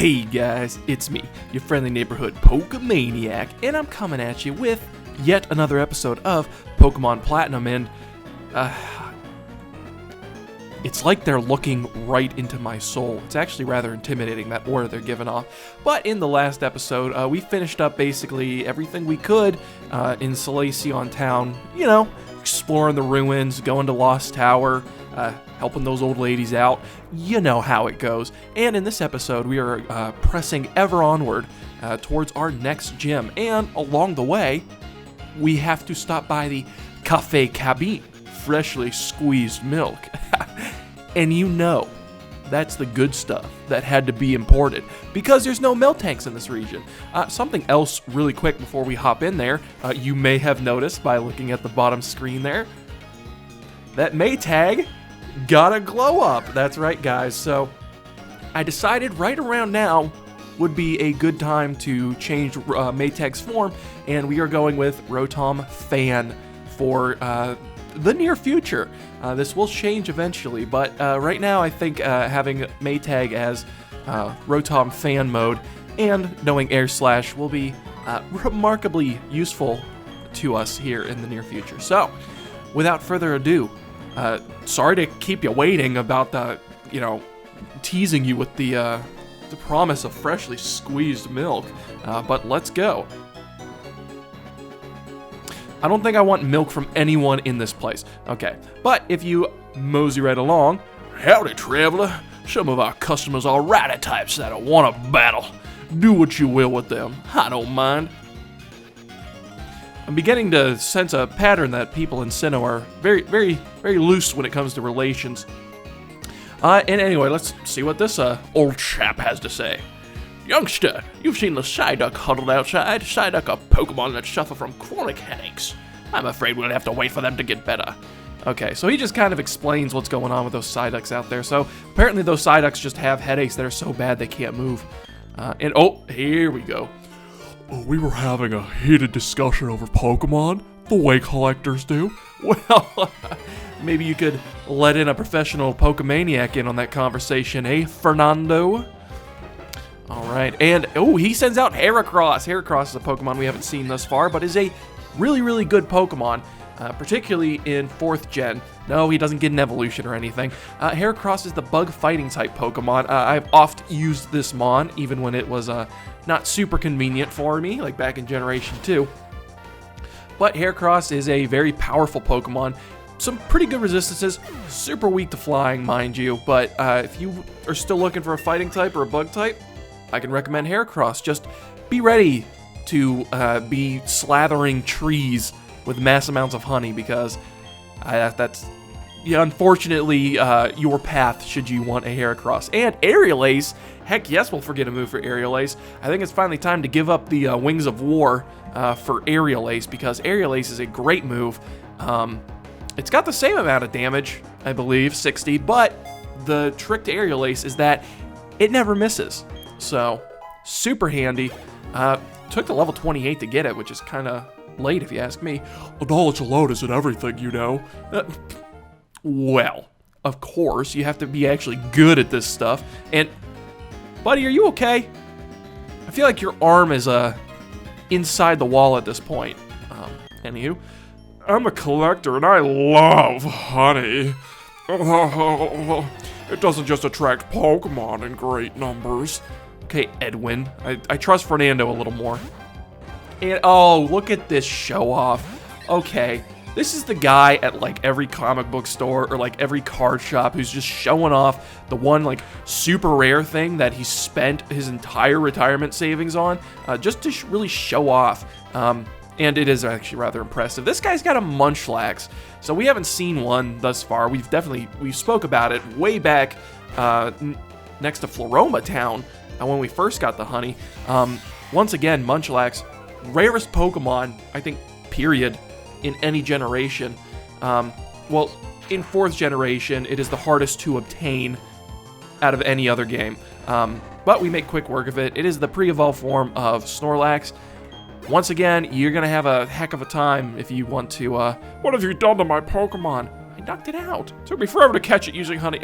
Hey guys, it's me, your friendly neighborhood Pokemaniac, and I'm coming at you with yet another episode of Pokemon Platinum, and it's like they're looking right into my soul. It's actually rather intimidating, that aura they're giving off. But in the last episode, we finished up basically everything we could in Solaceon Town. You know, exploring the ruins, going to Lost Tower, helping those old ladies out. You know how it goes. And in this episode, we are pressing ever onward towards our next gym. And along the way, we have to stop by the Cafe Cabine, freshly squeezed milk. And you know, that's the good stuff that had to be imported because there's no milk tanks in this region. Something else really quick before we hop in there, you may have noticed by looking at the bottom screen there, that Maytag got a glow up. That's right, guys. So I decided right around now would be a good time to change Maytag's form, and we are going with Rotom Fan for the near future. This will change eventually, but right now I think having Maytag as Rotom Fan mode and knowing Air Slash will be remarkably useful to us here in the near future. So, without further ado, sorry to keep you waiting about the, teasing you with the promise of freshly squeezed milk, but let's go. I don't think I want milk from anyone in this place. Okay, but if you mosey right along, howdy traveler, some of our customers are rider types that want to battle. Do what you will with them, I don't mind. I'm beginning to sense a pattern that people in Sinnoh are very, very, very loose when it comes to relations. And anyway, let's see what this old chap has to say. Youngster, you've seen the Psyduck huddled outside. Psyduck are Pokemon that suffer from chronic headaches. I'm afraid we'll have to wait for them to get better. Okay, so he just kind of explains what's going on with those Psyducks out there. So apparently those Psyducks just have headaches that are so bad they can't move. And oh, here we go. We were having a heated discussion over Pokemon, the way collectors do. Well, maybe you could let in a professional Pokemaniac in on that conversation, eh, Fernando? Alright, and oh, he sends out Heracross. Heracross is a Pokemon we haven't seen thus far, but is a really, really good Pokemon, particularly in 4th gen. No, he doesn't get an evolution or anything. Heracross is the bug fighting type Pokemon. I've oft used this Mon, even when it was not super convenient for me, like back in Generation 2. But Heracross is a very powerful Pokemon. Some pretty good resistances, super weak to flying, mind you, but if you are still looking for a fighting type or a bug type, I can recommend Heracross. Just be ready to be slathering trees with mass amounts of honey because that's unfortunately your path should you want a Heracross. And Aerial Ace, heck yes, we'll forget a move for Aerial Ace. I think it's finally time to give up the Wings of War for Aerial Ace because Aerial Ace is a great move. It's got the same amount of damage, I believe, 60, but the trick to Aerial Ace is that it never misses. So, super handy. Took to level 28 to get it, which is kind of late if you ask me. Knowledge alone isn't everything, you know. Well, of course, you have to be actually good at this stuff. And, buddy, are you okay? I feel like your arm is inside the wall at this point. Anywho, I'm a collector and I love honey. It doesn't just attract Pokemon in great numbers. Okay, Edwin. I trust Fernando a little more. And, oh, look at this show-off. Okay, this is the guy at, like, every comic book store or, like, every card shop who's just showing off the one, like, super rare thing that he spent his entire retirement savings on just to really show off. And it is actually rather impressive. This guy's got a Munchlax, so we haven't seen one thus far. We spoke about it way back next to Floroma Town when we first got the honey. Once again, Munchlax, rarest Pokemon, I think, period, in any generation. Well, in 4th generation, it is the hardest to obtain out of any other game. But we make quick work of it. It is the pre-evolved form of Snorlax. Once again, you're going to have a heck of a time if you want to, what have you done to my Pokemon? I knocked it out. It took me forever to catch it using honey.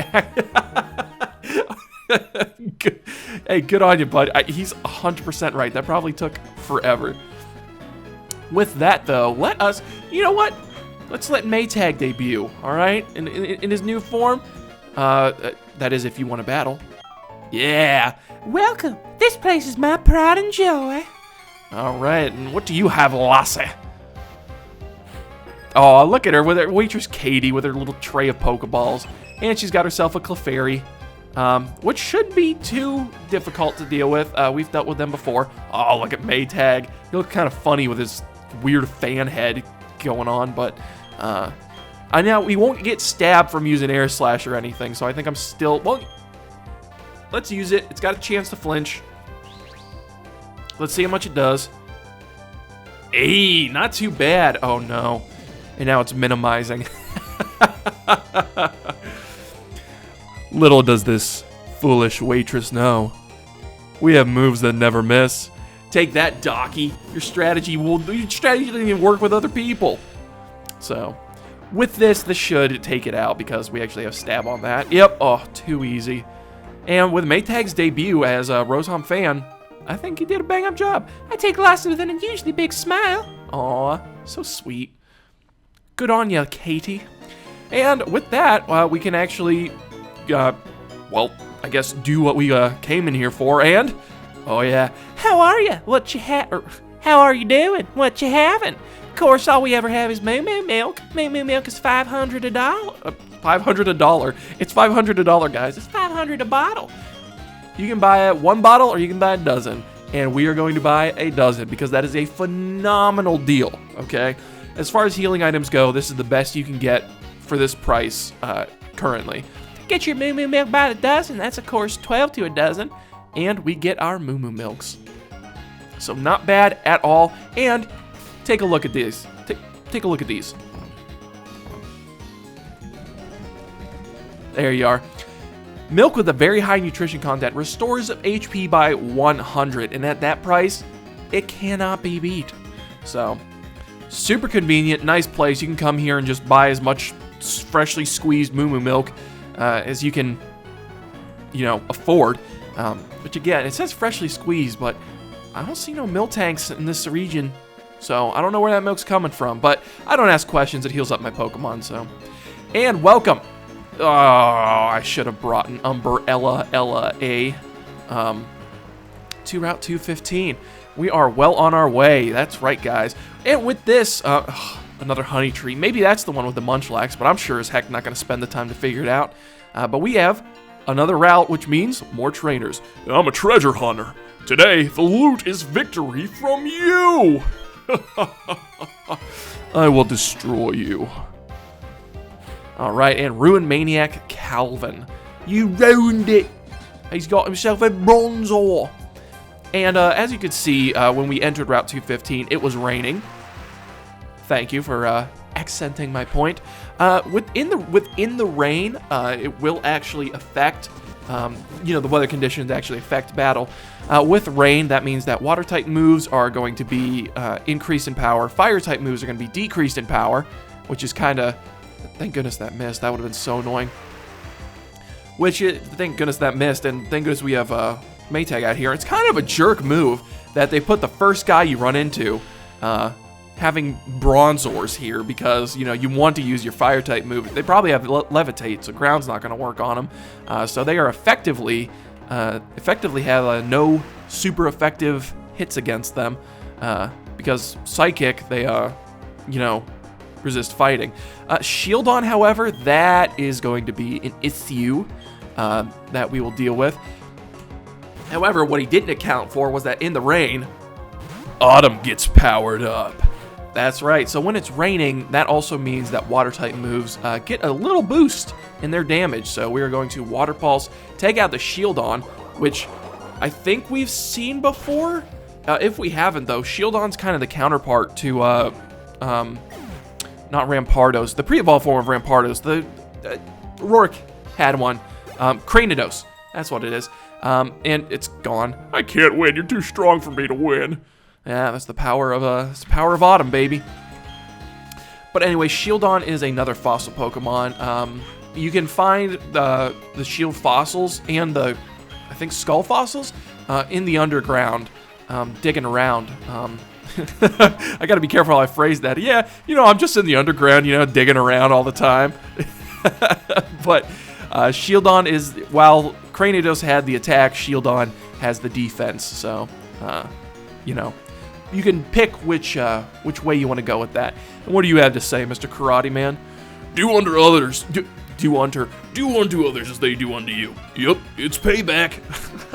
Hey, good on you, bud. He's 100% right. That probably took forever. With that, though, you know what? Let's let Maytag debut, all right? In his new form. That is if you want to battle. Yeah. Welcome. This place is my pride and joy. All right, and what do you have, Lassie? Oh, look at her with her waitress Katie with her little tray of Pokeballs. And she's got herself a Clefairy, which should be too difficult to deal with. We've dealt with them before. Oh, look at Maytag. He looks kind of funny with his weird fan head going on, but I know we won't get stabbed from using Air Slash or anything, so I think I'm still... Well, let's use it. It's got a chance to flinch. Let's see how much it does. Hey, not too bad. Oh, no. And now it's minimizing. Little does this foolish waitress know. We have moves that never miss. Take that, Docky. Your strategy doesn't even work with other people. So, with this should take it out because we actually have stab on that. Yep. Oh, too easy. And with Maytag's debut as a Rotom fan, I think he did a bang-up job. I take Lassie with an unusually big smile. Aw, so sweet. Good on ya, Katie. And with that, we can actually, well, I guess do what we came in here for. And, oh yeah, how are you? How are you doing? What you having? Of course, all we ever have is Moo Moo Milk. Moo Moo Milk is $500 a dollar. $500 a dollar. It's $500 a dollar, guys. It's $500 a bottle. You can buy one bottle or you can buy a dozen. And we are going to buy a dozen because that is a phenomenal deal, okay? As far as healing items go, this is the best you can get for this price currently. Get your Moo Moo Milk by the dozen. That's, of course, 12 to a dozen. And we get our Moo Moo Milks. So not bad at all. And take a look at these. Take a look at these. There you are. Milk with a very high nutrition content restores HP by 100, and at that price, it cannot be beat. So, super convenient, nice place. You can come here and just buy as much freshly squeezed Moo Moo Milk as you can, afford. Which again, it says freshly squeezed, but I don't see no milk tanks in this region, so I don't know where that milk's coming from. But I don't ask questions; it heals up my Pokemon. So, and welcome. Oh, I should have brought an Umbrella to Route 215. We are well on our way. That's right, guys. And with this, another honey tree. Maybe that's the one with the Munchlax, but I'm sure as heck not going to spend the time to figure it out. But we have another route, which means more trainers. I'm a treasure hunter. Today, the loot is victory from you. I will destroy you. Alright, and Ruin Maniac Calvin. You ruined it! He's got himself a Bronzor. And as you could see, when we entered Route 215, it was raining. Thank you for accenting my point. Within the rain, it will actually affect, the weather conditions actually affect battle. With rain, that means that water-type moves are going to be increased in power. Fire-type moves are going to be decreased in power, which is kind of... Thank goodness that missed. That would have been so annoying. Thank goodness that missed, and thank goodness we have Maytag out here. It's kind of a jerk move that they put the first guy you run into having Bronzors here because, you want to use your Fire-type move. They probably have Levitate, so ground's not going to work on them. So they are effectively have no super effective hits against them because Psychic, they, resist fighting. Shieldon, however, that is going to be an issue that we will deal with. However, what he didn't account for was that in the rain, Autumn gets powered up. That's right. So when it's raining, that also means that water-type moves get a little boost in their damage. So we are going to Water Pulse, take out the Shieldon, which I think we've seen before. If we haven't, though, Shieldon's kind of the counterpart to... not Rampardos, the pre-evolved form of Rampardos. The Rourke had one. Cranidos, that's what it is. And it's gone. I can't win. You're too strong for me to win. Yeah, that's the power of Autumn, baby. But anyway, Shieldon is another fossil Pokemon. You can find the Shield fossils and the I think, skull fossils in the underground, digging around. I gotta be careful how I phrase that. Yeah, I'm just in the underground, digging around all the time. But Shieldon is, while Cranidos had the attack, Shieldon has the defense. So, you can pick which way you want to go with that. And what do you have to say, Mr. Karate Man? Do unto others. Do unto others as they do unto you. Yep, it's payback.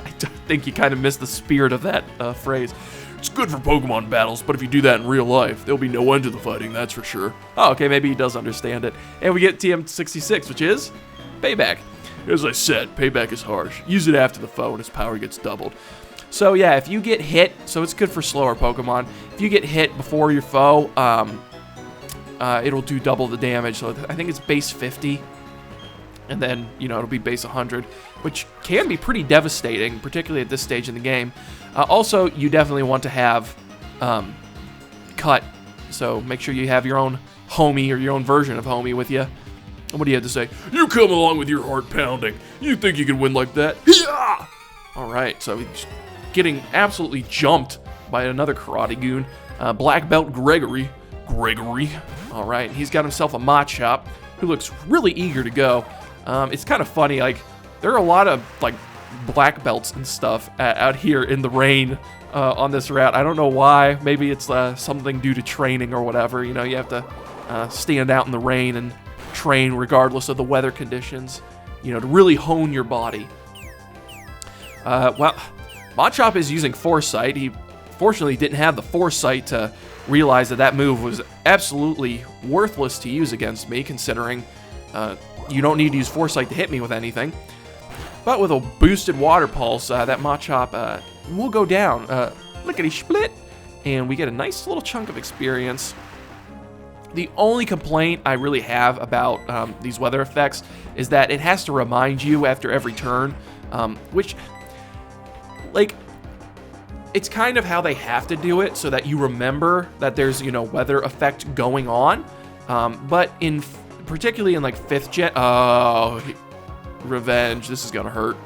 I think you kind of missed the spirit of that phrase. It's good for Pokemon battles, but if you do that in real life, there'll be no end to the fighting, that's for sure. Oh, okay, maybe he does understand it. And we get TM66, which is payback. As I said, payback is harsh. Use it after the foe and his power gets doubled. So yeah, if you get hit, so it's good for slower Pokemon. If you get hit before your foe, it'll do double the damage. So I think it's base 50. And then, it'll be base 100, which can be pretty devastating, particularly at this stage in the game. Also, you definitely want to have Cut, so make sure you have your own homie or your own version of homie with you. What do you have to say? You come along with your heart pounding. You think you can win like that? Yeah! Alright, so he's getting absolutely jumped by another Karate Goon. Black Belt Gregory. Alright, he's got himself a Machop, who looks really eager to go. It's kind of funny, like, there are a lot of, like, black belts and stuff out here in the rain on this route. I don't know why. Maybe it's something due to training or whatever. You have to stand out in the rain and train regardless of the weather conditions, to really hone your body. Well, Machop is using Foresight. He fortunately didn't have the foresight to realize that move was absolutely worthless to use against me, considering you don't need to use Foresight to hit me with anything. But with a boosted Water Pulse, that Machop will go down. Lickety-split. And we get a nice little chunk of experience. The only complaint I really have about these weather effects is that it has to remind you after every turn, which, like, it's kind of how they have to do it so that you remember that there's, weather effect going on. But particularly in, like, 5th gen... Oh, Revenge. This is going to hurt.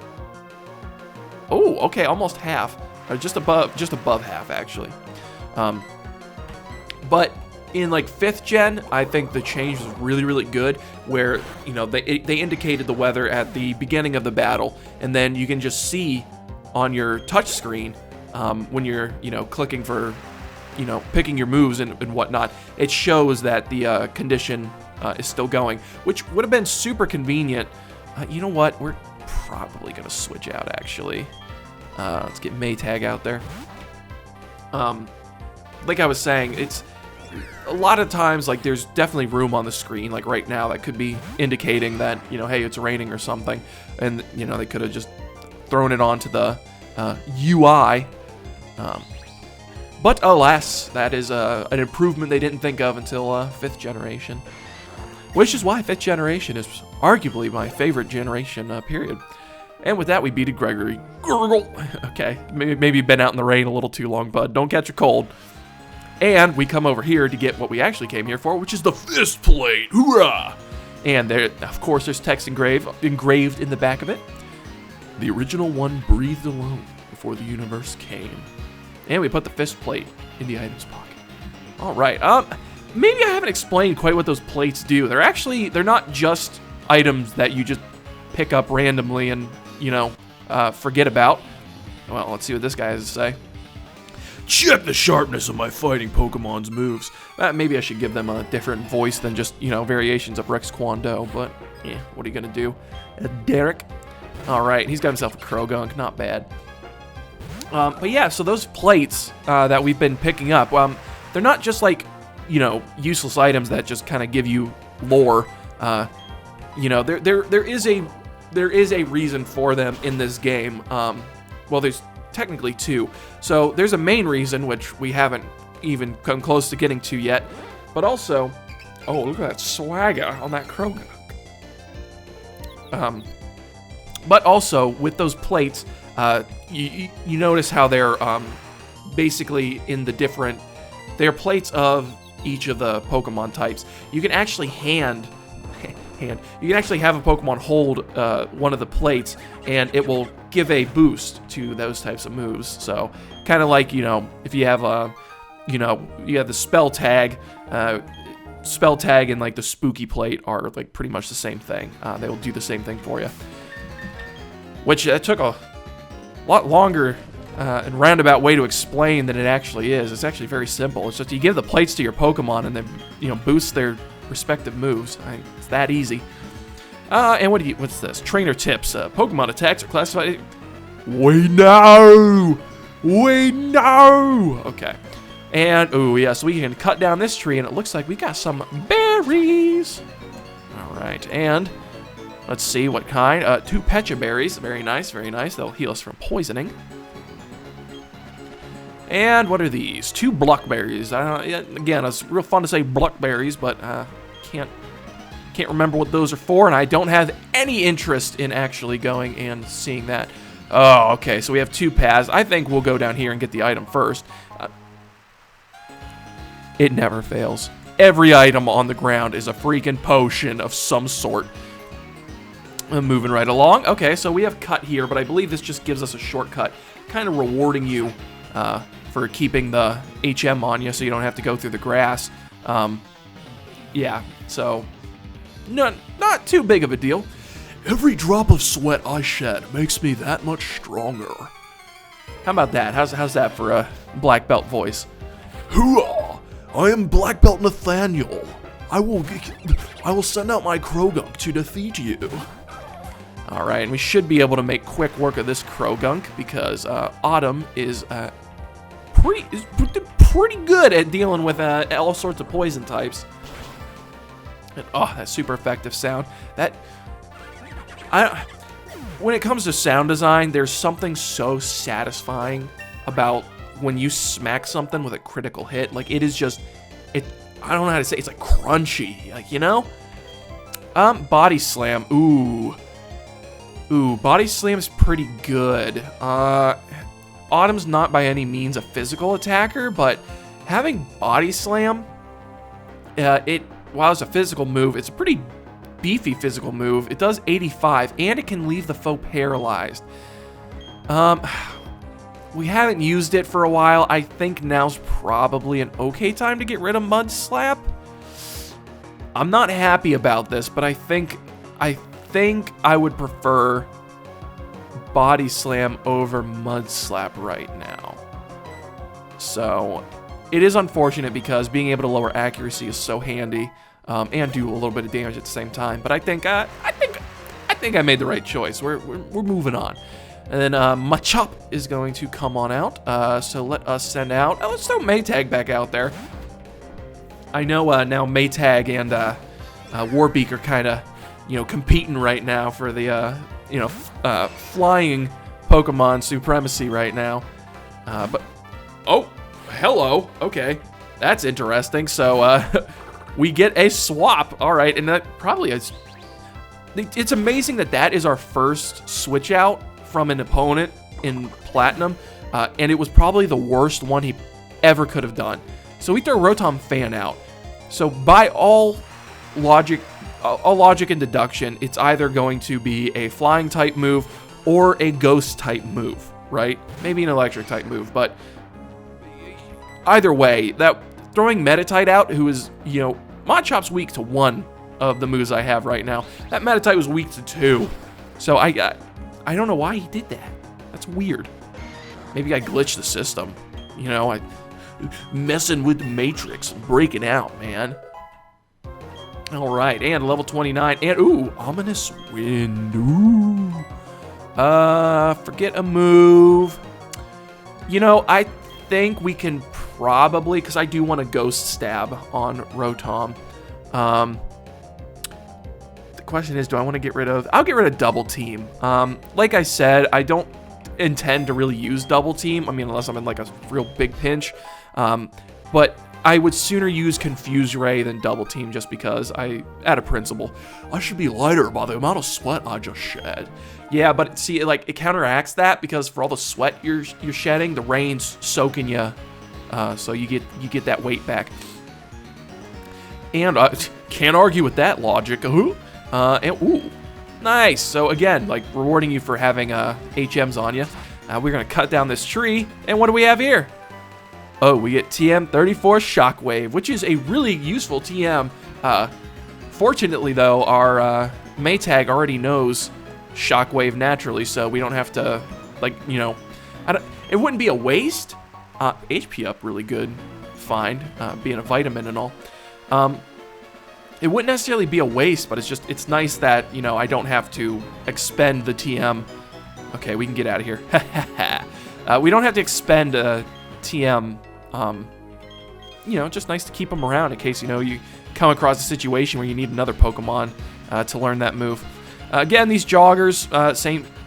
Oh, okay, almost half. Just above half, actually. But in, like, 5th gen, I think the change was really, really good, where, they indicated the weather at the beginning of the battle, and then you can just see on your touch screen when you're, clicking for, picking your moves and whatnot, it shows that the condition is still going, which would have been super convenient. You know what? We're probably going to switch out, actually. Let's get Maytag out there. Like I was saying, it's a lot of times, like, there's definitely room on the screen, like right now, that could be indicating that, hey, it's raining or something. And, they could have just thrown it onto the UI. But alas, that is an improvement they didn't think of until 5th generation. Which is why 5th generation is arguably my favorite generation period. And with that, we beated Gregory. Gurgle. Okay, maybe been out in the rain a little too long, bud. Don't catch a cold. And we come over here to get what we actually came here for, which is the Fist Plate. Hoorah! And there, of course, there's text engraved in the back of it. The original one breathed alone before the universe came. And we put the Fist Plate in the item's pocket. All right. Maybe I haven't explained quite what those plates do. They're not just items that you just pick up randomly and, forget about. Well, let's see what this guy has to say. Check the sharpness of my fighting Pokemon's moves. Maybe I should give them a different voice than just, variations of Rex Kwon Do, but, yeah, what are you going to do? Derek? All right, he's got himself a Krogunk. Not bad. But yeah, so those plates that we've been picking up, they're not just like, useless items that just kind of give you lore. There is a reason for them in this game. Well, there's technically two. So there's a main reason, which we haven't even come close to getting to yet. But also, oh, look at that swagger on that Krogunk. But also, with those plates, you notice how they're basically in the different... They're plates of each of the Pokemon types. You can actually hand hand. You can actually have a Pokemon hold one of the plates, and it will give a boost to those types of moves. So kind of like, if you have you have the spell tag and like the spooky plate are like pretty much the same thing. They will do the same thing for you. Which took a lot longer and roundabout way to explain than it actually is. It's actually very simple. It's just you give the plates to your Pokemon and then boost their respective moves. It's that easy. And what's this? Trainer tips. Pokemon attacks are classified. We know. Okay. And so we can cut down this tree, and it looks like we got some berries. All right, and let's see what kind. 2 Pecha berries. Very nice, very nice. They'll heal us from poisoning. And what are these? 2 Bluckberries. Again, it's real fun to say Bluckberries, but can't remember what those are for, and I don't have any interest in actually going and seeing that. Oh, okay, so we have 2 paths. I think we'll go down here and get the item first. It never fails. Every item on the ground is a freaking potion of some sort. I'm moving right along. Okay, so we have cut here, but I believe this just gives us a shortcut, kind of rewarding you for keeping the HM on you so you don't have to go through the grass. Yeah, so not too big of a deal. Every drop of sweat I shed makes me that much stronger. How about that? How's that for a black belt voice? Hoorah! I am Black Belt Nathaniel. I will send out my Krogunk to defeat you. All right, and we should be able to make quick work of this Krogunk because Autumn is pretty good at dealing with all sorts of poison types. And, that super effective sound. When it comes to sound design, there's something so satisfying about when you smack something with a critical hit. Like, it is just, I don't know how to say it. It's like crunchy, Body Slam. Ooh, Body Slam's pretty good. Autumn's not by any means a physical attacker, but having Body Slam, while it's a physical move, it's a pretty beefy physical move. It does 85, and it can leave the foe paralyzed. We haven't used it for a while. I think now's probably an okay time to get rid of Mud Slap. I'm not happy about this, but I think I would prefer Body Slam over Mud Slap right now. So it is unfortunate because being able to lower accuracy is so handy and do a little bit of damage at the same time. But I think I made the right choice. We're moving on. And then Machop is going to come on out. So let us send out. Let's throw Maytag back out there. I know now Maytag and Warbeak are kind of competing right now for the flying Pokemon supremacy right now. But hello. Okay, that's interesting. So we get a swap. All right, and that probably is. It's amazing that is our first switch out from an opponent in Platinum, and it was probably the worst one he ever could have done. So we throw Rotom Fan out. So by all logic and deduction, it's either going to be a flying type move or a ghost type move, right? Maybe an electric type move, but either way, that throwing Meditite out, who is, Machop's weak to 1 of the moves I have right now. That Meditite was weak to 2. So I don't know why he did that. That's weird. Maybe I glitched the system. I messing with the Matrix, breaking out, man. All right, and level 29, and Ominous Wind. Forget a move. I think we can probably, because I do want a Ghost Stab on Rotom. The question is, do I want to get rid of... I'll get rid of Double Team. Like I said, I don't intend to really use Double Team. I mean, unless I'm in like a real big pinch. But I would sooner use Confuse Ray than Double Team just because out of principle, I should be lighter by the amount of sweat I just shed. Yeah, but see, it counteracts that because for all the sweat you're shedding, the rain's soaking you, so you get that weight back. And can't argue with that logic. And ooh, nice. So again, like rewarding you for having HMs on you. We're gonna cut down this tree, and what do we have here? Oh, we get TM34 Shockwave, which is a really useful TM. Fortunately, though, our Maytag already knows Shockwave naturally, so we don't have to, like, you know, it wouldn't be a waste. HP up, really good find, being a vitamin and all. It wouldn't necessarily be a waste, but it's nice that, you know, I don't have to expend the TM. Okay, we can get out of here. We don't have to expend a TM. You know, just nice to keep them around in case, you know, you come across a situation where you need another Pokemon to learn that move. Again, these joggers,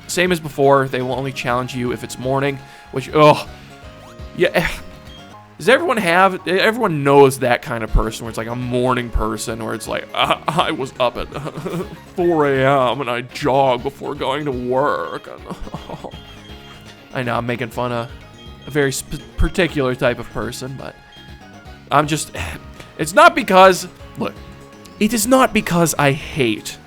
same as before. They will only challenge you if it's morning, which, oh, yeah. Does everyone knows that kind of person where it's like a morning person where it's like, I was up at 4 a.m. and I jog before going to work. I know I'm making fun of a very particular type of person, but I'm just, it's not because, look, it is not because I hate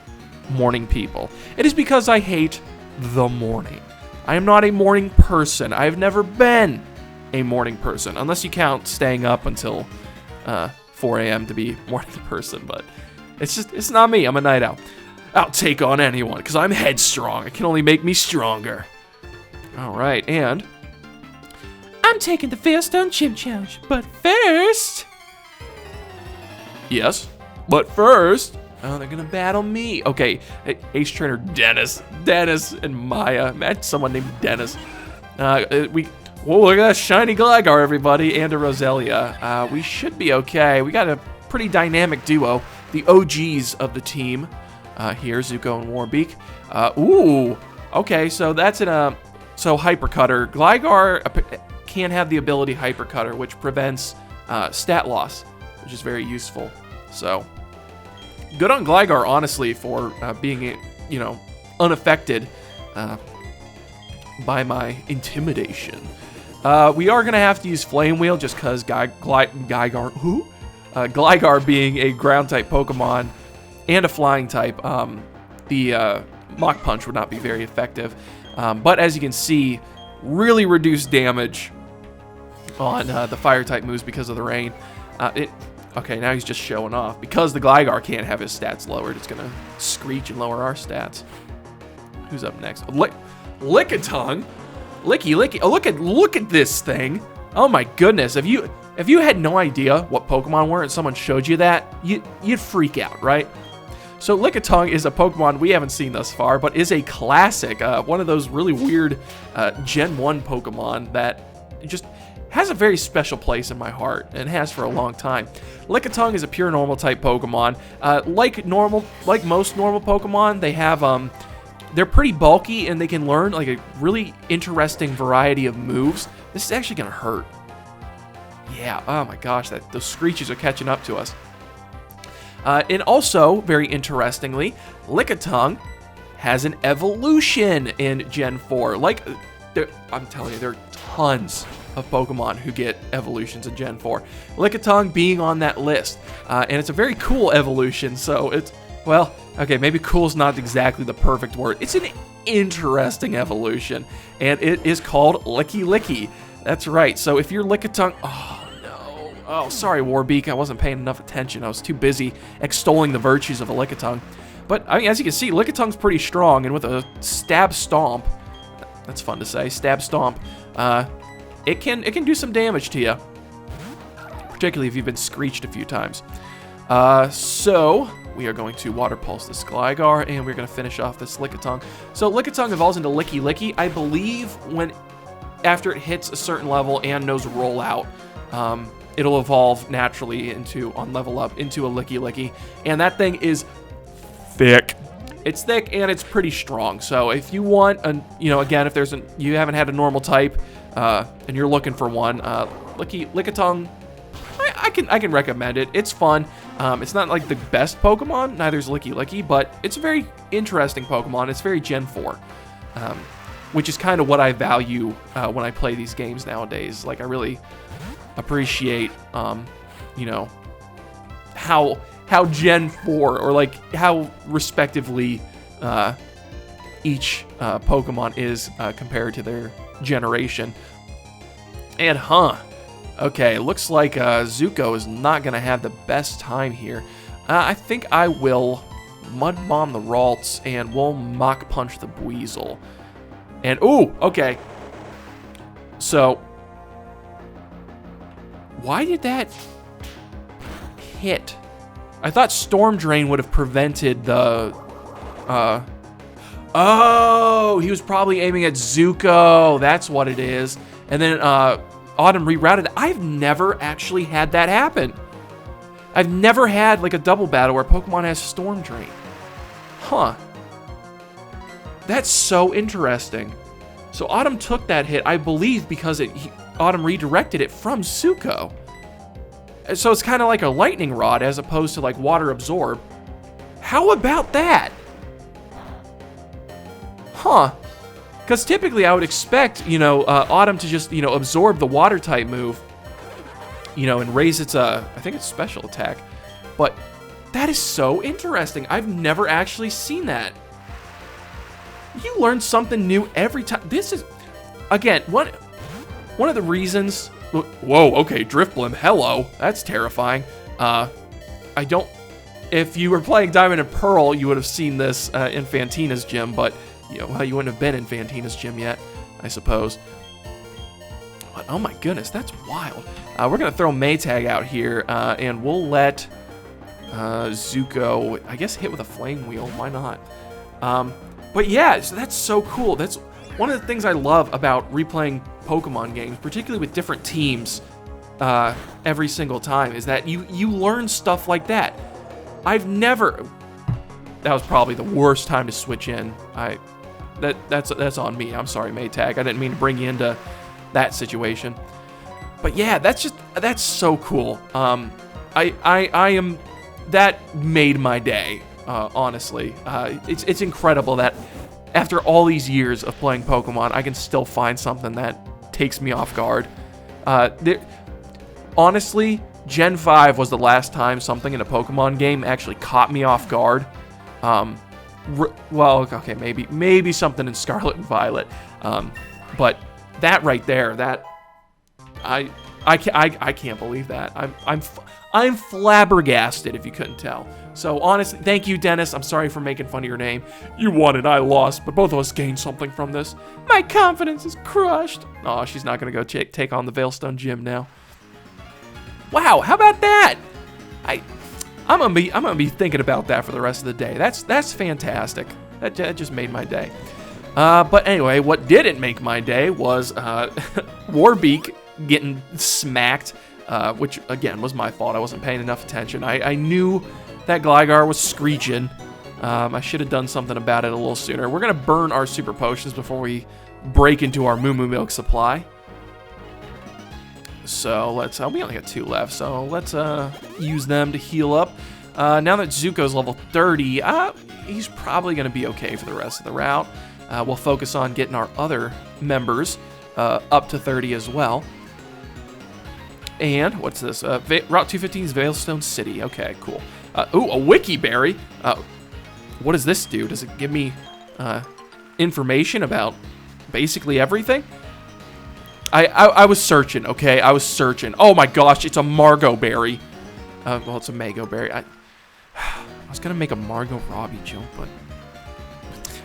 morning people. It is because I hate the morning. I am not a morning person. I've never been a morning person, unless you count staying up until 4 a.m. to be a morning person, but it's not me. I'm a night owl. I'll take on anyone, because I'm headstrong. It can only make me stronger. Alright, and I'm taking the Veilstone Gym Challenge, but first... Yes, but first... Oh, they're gonna battle me. Okay, Ace Trainer Dennis and Maya. Imagine someone named Dennis. Whoa, look at that shiny Gligar, everybody, and a Roselia. We should be okay. We got a pretty dynamic duo. The OGs of the team. Here, Zuko and Warbeak. Ooh, okay, so that's so Hyper Cutter. Gligar can have the ability Hyper Cutter, which prevents stat loss, which is very useful. So, good on Gligar, honestly, for being, you know, unaffected by my intimidation. We are going to have to use Flame Wheel just because Gligar being a ground-type Pokemon and a flying type, the Mach Punch would not be very effective. But as you can see, really reduced damage on the Fire-type moves because of the rain. Okay, now he's just showing off. Because the Gligar can't have his stats lowered, it's going to screech and lower our stats. Who's up next? Lickitung? Licky. Oh, look at this thing. Oh my goodness. If you had no idea what Pokemon were and someone showed you that, you'd freak out, right? So Lickitung is a Pokemon we haven't seen thus far, but is a classic. One of those really weird Gen 1 Pokemon that just has a very special place in my heart and has for a long time. Lickitung is a pure normal type Pokemon. Like most normal Pokemon, they have they're pretty bulky and they can learn like a really interesting variety of moves. This is actually gonna hurt. Yeah, oh my gosh, those screeches are catching up to us. And also, very interestingly, Lickitung has an evolution in Gen 4. Like, I'm telling you, there are tons of Pokemon who get evolutions in Gen 4. Lickitung being on that list. And it's a very cool evolution, so it's, well, okay, maybe cool is not exactly the perfect word. It's an interesting evolution, and it is called Licky. That's right, so if you're Lickitung, oh no, oh sorry Warbeak, I wasn't paying enough attention. I was too busy extolling the virtues of a Lickitung. But I mean, as you can see, Lickitung's pretty strong, and with a Stab Stomp, that's fun to say, Stab Stomp, it can do some damage to you, particularly if you've been screeched a few times. So we are going to Water Pulse this Gligar, and we're going to finish off this Lickitung. So Lickitung evolves into Licky. I believe after it hits a certain level and knows Roll Out, it'll evolve naturally on level up into a Licky. And that thing is thick. It's thick and it's pretty strong. So if you want, again, if you haven't had a normal type and you're looking for one, Lickitung, I can recommend it. It's fun. It's not like the best Pokemon, neither is Licky, but it's a very interesting Pokemon. It's very Gen 4, which is kind of what I value when I play these games nowadays. Like, I really appreciate, how how Gen 4, or like how respectively each Pokemon is compared to their generation. And okay, looks like Zuko is not going to have the best time here. I think I will Mud Bomb the Ralts, and we'll Mach Punch the Buizel. And, ooh, okay. So, why did that hit? I thought Storm Drain would have prevented the, oh, he was probably aiming at Zuko. That's what it is. And then, Autumn rerouted. I've never actually had that happen. I've never had like a double battle where Pokemon has Storm Drain. That's so interesting. So Autumn took that hit, I believe, because Autumn redirected it from Zuko. So it's kind of like a lightning rod as opposed to like water absorb. How about that? Because typically I would expect, Autumn to just, absorb the water type move, and raise its, I think it's special attack. But that is so interesting. I've never actually seen that. You learn something new every time. This is, again, one of the reasons. Whoa, okay, Drifblim, hello. That's terrifying. If you were playing Diamond and Pearl, you would have seen this in Fantina's gym, but, you wouldn't have been in Fantina's gym yet, I suppose. But, oh my goodness, that's wild. We're going to throw Maytag out here, and we'll let Zuko, I guess, hit with a Flame Wheel. Why not? But yeah, so that's so cool. That's one of the things I love about replaying Pokemon games, particularly with different teams every single time, is that you learn stuff like that. That was probably the worst time to switch in. That's on me. I'm sorry, Maytag. I didn't mean to bring you into that situation. But yeah, that's so cool. That made my day. Honestly, it's incredible that after all these years of playing Pokemon, I can still find something that takes me off guard. Honestly, Gen 5 was the last time something in a Pokemon game actually caught me off guard. Well, okay, maybe something in Scarlet and Violet, but that right there, I can't believe that. I'm flabbergasted, if you couldn't tell. So honestly, thank you, Dennis. I'm sorry for making fun of your name. You won and I lost, but both of us gained something from this. My confidence is crushed. Oh, she's not gonna go take on the Veilstone gym now. Wow, how about that? I'm gonna be thinking about that for the rest of the day. That's fantastic. That just made my day. But anyway, what didn't make my day was Warbeak getting smacked, which again was my fault. I wasn't paying enough attention. I knew that Gligar was screeching. I should have done something about it a little sooner. We're gonna burn our super potions before we break into our Moo Moo Milk supply. So let's, we only got 2 left, so let's use them to heal up. Now that Zuko's level 30, he's probably gonna be okay for the rest of the route. We'll focus on getting our other members up to 30 as well. And what's this? Route 215's Veilstone City. Okay, cool. Ooh, a Wiki Berry. What does this do? Does it give me information about basically everything? I was searching, okay? I was searching. Oh my gosh, it's a Margot Berry. Well, it's a Mago Berry. I was gonna make a Margot Robbie joke, but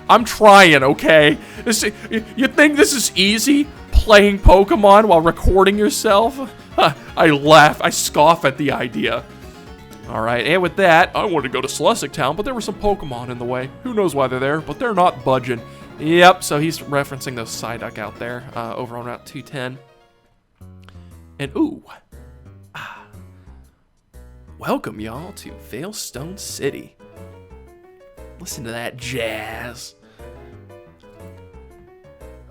I'm trying, okay? You think this is easy? Playing Pokemon while recording yourself? I laugh. I scoff at the idea. All right, and with that, I wanted to go to Solaceon Town, but there were some Pokemon in the way. Who knows why they're there, but they're not budging. Yep, so he's referencing those Psyduck out there over on Route 210. And ooh. Welcome, y'all, to Veilstone City. Listen to that jazz.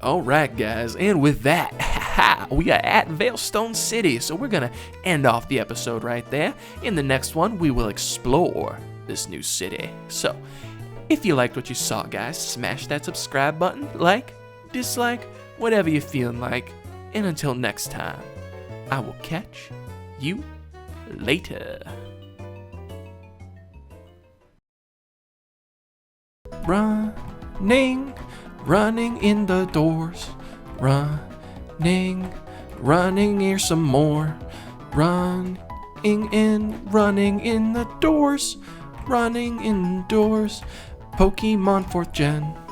Alright, guys, and with that, we are at Veilstone City, so we're gonna end off the episode right there. In the next one, we will explore this new city. So, if you liked what you saw, guys, smash that subscribe button, like, dislike, whatever you're feeling like. And until next time, I will catch you later. running, running in the doors. Running, running, here's some more. Running in the doors. Running indoors. Pokemon 4th Gen.